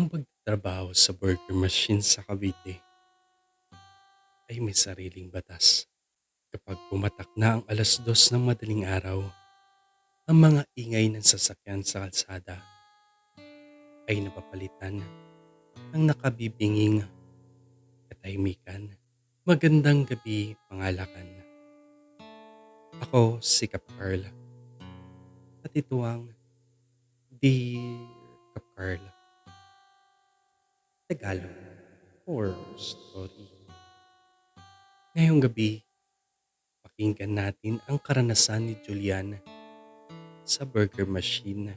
Ang pagtatrabaho sa burger machine sa Cavite ay may sariling batas. Kapag pumatak na ang 2:00 ng madaling araw, ang mga ingay ng sasakyan sa kalsada ay napapalitan ng nakabibinging katahimikan. Magandang gabi, pangalakan. Ako si Kap Carl at ito ang Dear Kap Carl, Tagalog Horror Story. Ngayong gabi, pakinggan natin ang karanasan ni Julian sa burger machine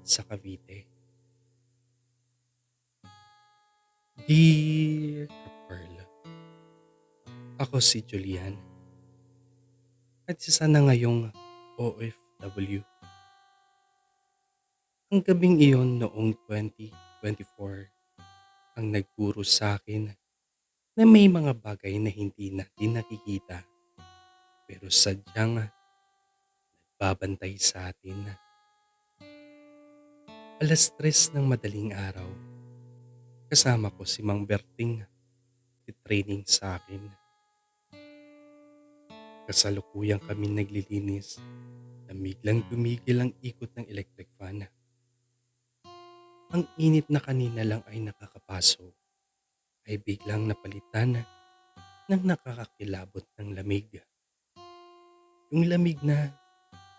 sa Cavite. Dear Kaperl, ako si Julian at isa na ngayong OFW. Ang gabing iyon noong 2024 ang nagturo sa akin na may mga bagay na hindi natin nakikita pero sadyang babantay sa atin. 3:00 ng madaling araw, kasama ko si Mang Berting, training sa akin. Kasalukuyang kami naglilinis na biglang tumigil ang ikot ng electric fan. Ang init na kanina lang ay nakakapaso ay biglang napalitan ng nakakakilabot ng lamig. Yung lamig na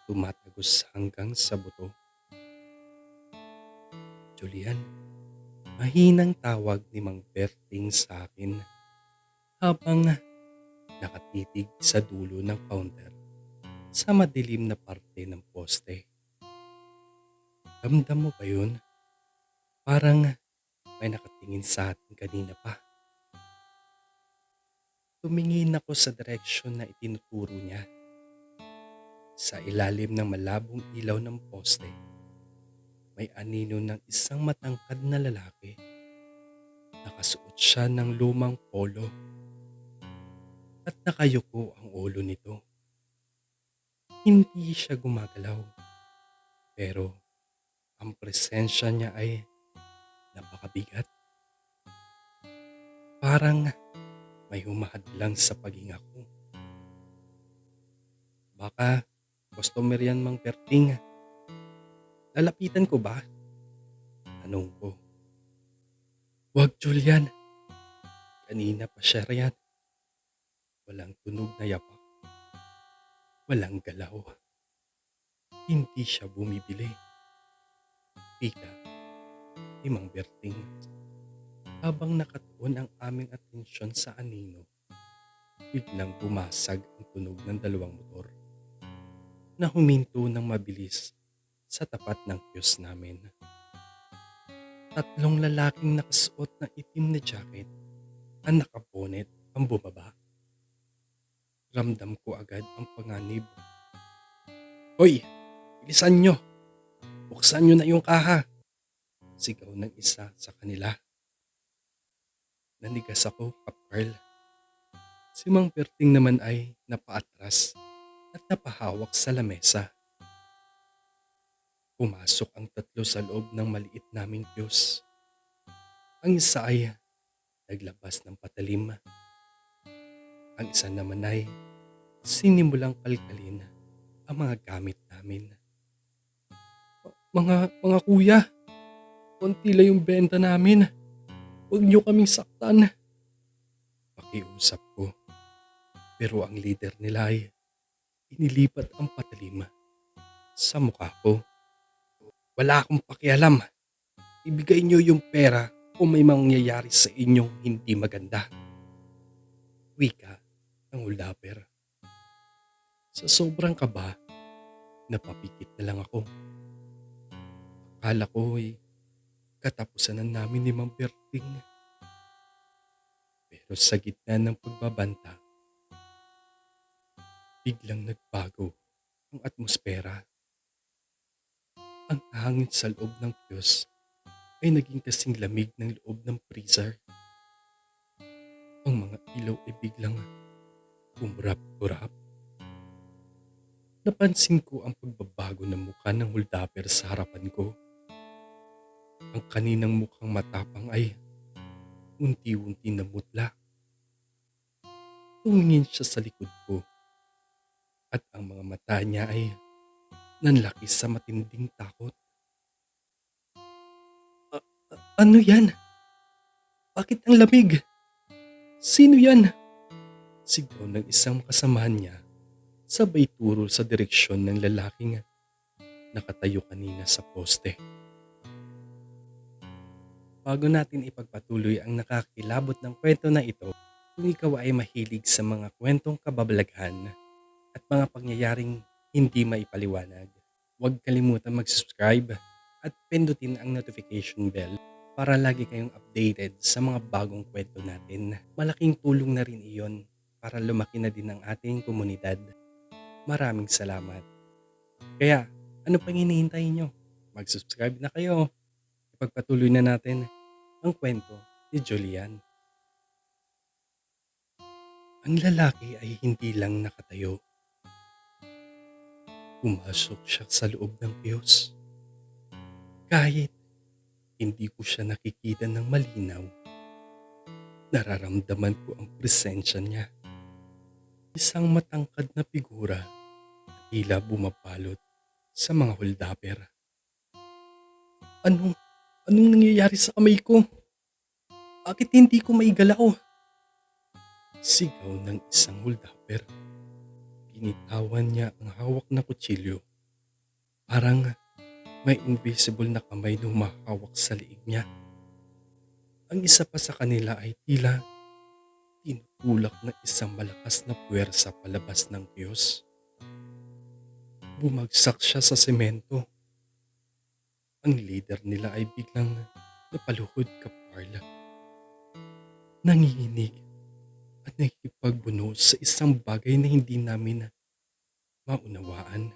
tumatagos hanggang sa buto. Julian, mahinang tawag ni Mang Berting sa akin habang nakatitig sa dulo ng counter sa madilim na parte ng poste. Ramdam mo ba yun? Parang may nakatingin sa atin kanina pa. Tumingin ako sa direksyon na itinuturo niya. Sa ilalim ng malabong ilaw ng poste, may anino ng isang matangkad na lalaki. Nakasuot siya ng lumang polo at nakayuko ang ulo nito. Hindi siya gumagalaw, pero ang presensya niya ay napakabigat. Parang may humahadlang sa paghinga ko. Baka customer yan, Mang Berting. Lalapitan ko ba? Tanong ko. Wag, Julian. Kanina pa siya riyan. Walang tunog na yapak. Walang galaw. Hindi siya bumibili. Ika ni Mang Berting. Habang nakatuon ang aming atensyon sa anino, biglang bumasag ang tunog ng dalawang motor na huminto ng mabilis sa tapat ng kiosk namin. 3 lalaking nakasuot ng itim na jacket ang nakabonet ang bumaba. Ramdam ko agad ang panganib. Hoy! Bilisan nyo! Buksan nyo na yung kaha! Sigaw ng isa sa kanila. Nanigas ako, Kap Carl. Si Mang Berting naman ay napaatras at napahawak sa lamesa. Pumasok ang 3 sa loob ng maliit naming kiosk. Ang isa ay naglabas ng patalim. Ang isa naman ay sinimulang kalkalin ang mga gamit namin. Mga kuya, konti lang yung benta namin. Huwag niyo kaming saktan. Pakiusap ko. Pero ang leader nila ay inilipat ang patalim sa mukha ko. Wala akong pakialam. Ibigay niyo yung pera kung may mangyayari sa inyong hindi maganda. Wika ng huldaper. Sa sobrang kaba, napapikit na lang ako. Akala ko ay katapusan na namin ni Mang Berting. Pero sa gitna ng pagbabanta, biglang nagbago ang atmosfera. Ang hangin sa loob ng kiosk ay naging kasing lamig ng loob ng freezer. Ang mga ilaw ay biglang umrap-urap. Napansin ko ang pagbabago ng mukha ng huldaper sa harapan ko. Ang kaninang mukhang matapang ay unti-unti namutla. Tumingin siya sa likod ko at ang mga mata niya ay nanlaki sa matinding takot. Ano yan? Bakit ang lamig? Sino yan? Sigaw ng isang kasamahan niya sabay turo sa direksyon ng lalaking nakatayo kanina sa poste. Bago natin ipagpatuloy ang nakakilabot ng kwento na ito, kung ikaw ay mahilig sa mga kwentong kababalaghan at mga pangyayaring hindi maipaliwanag, huwag kalimutan mag-subscribe at pindutin ang notification bell para lagi kayong updated sa mga bagong kwento natin. Malaking tulong na rin iyon para lumaki na din ang ating komunidad. Maraming salamat. Kaya, ano pang hinihintay nyo? Mag-subscribe na kayo. Ipagpatuloy na natin ang kwento ni Julian. Ang lalaki ay hindi lang nakatayo. Pumasok siya sa loob ng kiosk. Kahit hindi ko siya nakikita ng malinaw, nararamdaman ko ang presensya niya. Isang matangkad na figura na tila bumapalot sa mga holdapper. Anong, anong nangyayari sa kamay ko? Bakit hindi ko maigalaw? Sigaw ng isang holdapper. Binitawan niya ang hawak na kutsilyo. Parang may invisible na kamay na humahawak sa liig niya. Ang isa pa sa kanila ay tila tinutulak ng isang malakas na puwersa palabas ng kiosk. Bumagsak siya sa semento. Ang leader nila ay biglang napaluhod Carl. Nanginginig at nakikipagbuno sa isang bagay na hindi namin maunawaan.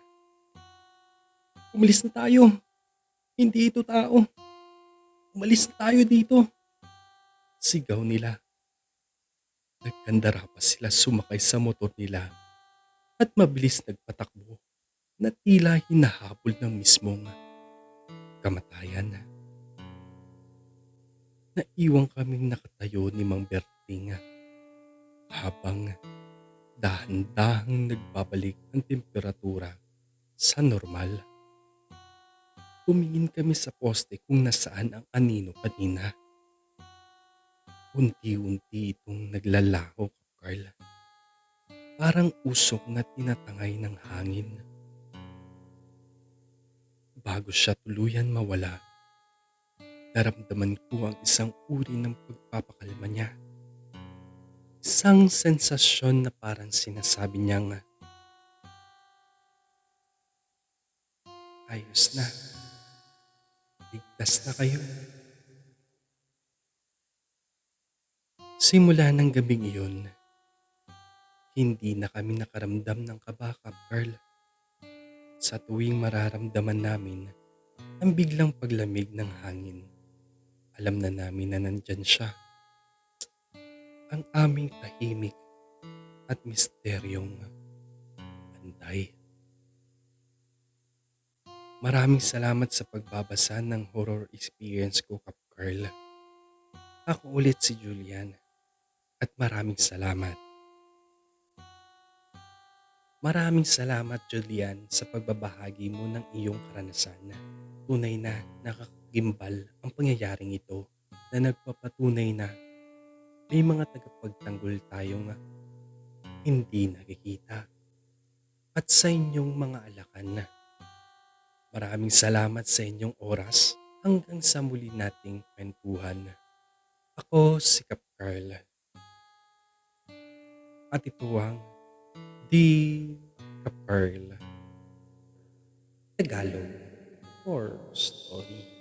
Umalis na tayo. Hindi ito tao. Umalis na tayo dito. Sigaw nila. Nagkandara pa sila sumakay sa motor nila at mabilis nagpatakbo na tila hinahabol ng mismong kamatayan. Naiwang kaming nakatayo ni Mang Berting habang dahan-dahang nagbabalik ang temperatura sa normal. Tumingin kami sa poste kung nasaan ang anino kanina. Unti-unti itong naglalaho, Carl. Parang usok na tinatangay ng hangin. Bago siya tuluyan mawala, naramdaman ko ang isang uri ng pagpapakalma niya. Isang sensasyon na parang sinasabi niyang, ayos na, ligtas na kayo. Simula ng gabing iyon, hindi na kami nakaramdam ng kaba, Carl. Sa tuwing mararamdaman namin ang biglang paglamig ng hangin, alam na namin na nandyan siya. Ang aming tahimik at misteryong bantay. Maraming salamat sa pagbabasa ng horror experience ko, Carl. Ako ulit si Julian at maraming salamat. Maraming salamat, Julian, sa pagbabahagi mo ng iyong karanasan. Tunay na nakakagimbal ang pangyayaring ito na nagpapatunay na may mga tagapagtanggol tayong hindi nakikita. At sa inyong mga alakan, maraming salamat sa inyong oras hanggang sa muli nating kwentuhan. Ako si Carl. At ito ang The Carl Tagalog Horror Story.